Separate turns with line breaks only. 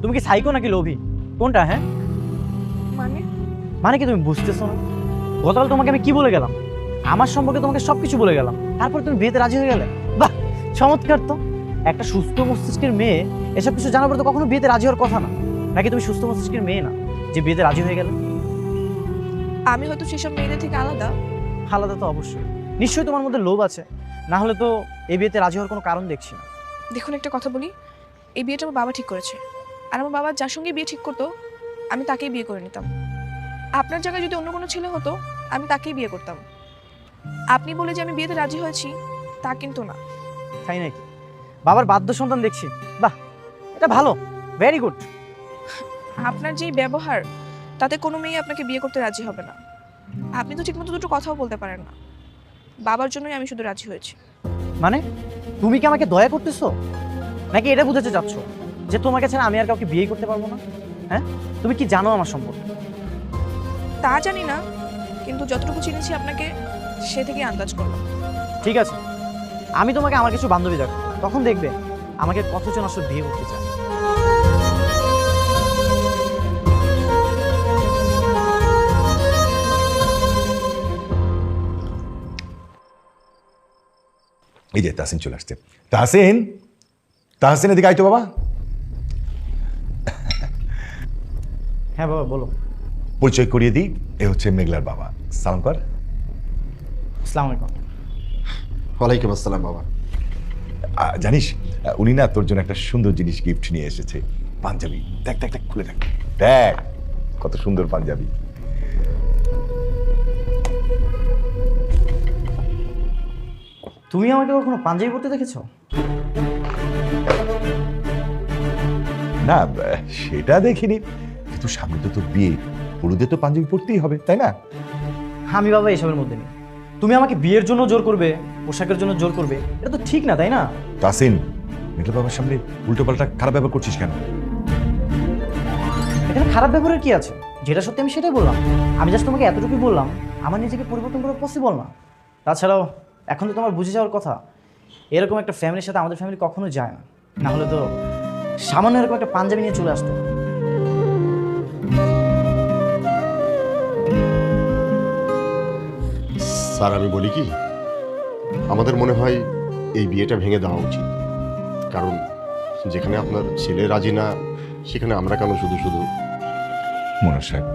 তুমি কি সাইকো নাকি লোভী? কোনটা? হ্যাঁ,
মানে
মানে কি তুমি বুঝতেছো না? গতকাল তোমাকে আমি কি বলে গেলাম? আমার সম্পর্কে তোমাকে সবকিছু বলে গেলাম, তারপর তুমি বিয়েতে রাজি হয়ে গেলে। বাহ, চমৎকার তো। একটা সুস্থ মস্তিষ্কের মেয়ে এসব কিছু জানার পর তো কখনো বিয়েতে রাজি হওয়ার কথা না। নাকি তুমি সুস্থ মস্তিষ্কের মেয়ে না যে বিয়েতে রাজি হয়ে গেলে?
আমি হয়তো সেসব মেয়েদের থেকে আলাদা।
আলাদা তো অবশ্যই, নিশ্চয়ই তোমার মধ্যে লোভ আছে, না হলে তো এই বিয়েতে রাজি হওয়ার কোনো কারণ দেখছি না।
দেখুন, একটা কথা বলি, এই বিয়েটা আমার বাবা ঠিক করেছে। আর আমার বাবা যার সঙ্গে বিয়ে ঠিক করতো আমি তাকেই বিয়ে করে নিতাম। আপনার জায়গায় যদি অন্য কোনো ছেলে হতো আমি তাকেই বিয়ে করতাম। আপনি বলে যে আমি বিয়েতে রাজি হয়েছি তা কিন্তু না।
তাই নাকি? বাবার বাধ্য সন্তান দেখছি। বাহ, এটা ভালো, ভেরি গুড।
আপনার যেই ব্যবহার তাতে কোনো মেয়ে আপনাকে বিয়ে করতে রাজি হবে না। আপনি তো ঠিকমতো দুটো কথাও বলতে পারেন না। বাবার জন্যই আমি শুধু রাজি হয়েছি।
মানে তুমি কি আমাকে দয়া করতেছো, নাকি এটা বুঝাতে চাচ্ছ যে তোমাকে ছাড়া আমি আর কাউকে বিয়ে করতে পারবো না? হ্যাঁ, তুমি কি জানো আমার সম্পর্কে?
তা জানি না, কিন্তু যতটুকু চিনেছি আপনাকে সে থেকে আন্দাজ করলাম।
ঠিক আছে, আমি তোমাকে আমার কিছু বান্ধবী দেখো, তখন দেখবে আমাকে কতজন আসলে বিয়ে করতে চায়।
এই যে তাহসিন চলে আসছে। তাহসিন, তাহসিন এদিকে আয় তো বাবা।
হ্যাঁ বাবা, বলো।
পরিচয় করিয়ে দিই, এ হচ্ছে মেঘলার বাবা। সালাম কর।
আসসালামু আলাইকুম।
ওয়ালাইকুম আসসালাম বাবা।
জানিস, উনি না তোর জন্য একটা সুন্দর জিনিস গিফট নিয়ে এসেছে। পাঞ্জাবি। দেখ দেখ দেখ, খুলে দেখ, দেখ কত সুন্দর পাঞ্জাবি।
তুমি আমাকে কখনো পাঞ্জাবি পরতে দেখেছো?
না, সেটা দেখিনি, কিন্তু সামনে তো তোর বিয়ে, হলুদে তো পাঞ্জাবি পরতেই হবে, তাই না?
আমি বাবা এসবের মধ্যে নেই। তুমি আমাকে বিয়ের জন্য জোর করবে, পোশাকের জন্য জোর করবে, এটা তো ঠিক না, তাই না?
তাহসিন, মেঘলা বাবার সামনে উল্টো পাল্টা খারাপ ব্যবহার করছিস কেন?
এখানে খারাপ ব্যবহারের কি আছে? যেটা সত্যি আমি সেটাই বললাম। আমি জাস্ট তোমাকে এতটুকুই বললাম, আমার নিজেকে পরিবর্তন করা পসিবল না। তাছাড়াও এখন তো তোমার বুঝে যাওয়ার কথা, এরকম একটা ফ্যামিলির সাথে আমাদের ফ্যামিলি কখনো যায় না। না হলে তো সামান্য এরকম একটা পাঞ্জাবি নিয়ে চলে আসতো।
স্যার, আমি বলি কি, আমাদের মনে হয় এই বিয়েটা ভেঙে দেওয়া উচিত। কারণ যেখানে আপনার ছেলে রাজি না, সেখানে আমরা কেন শুধু শুধু।
মনোজ সাহেব,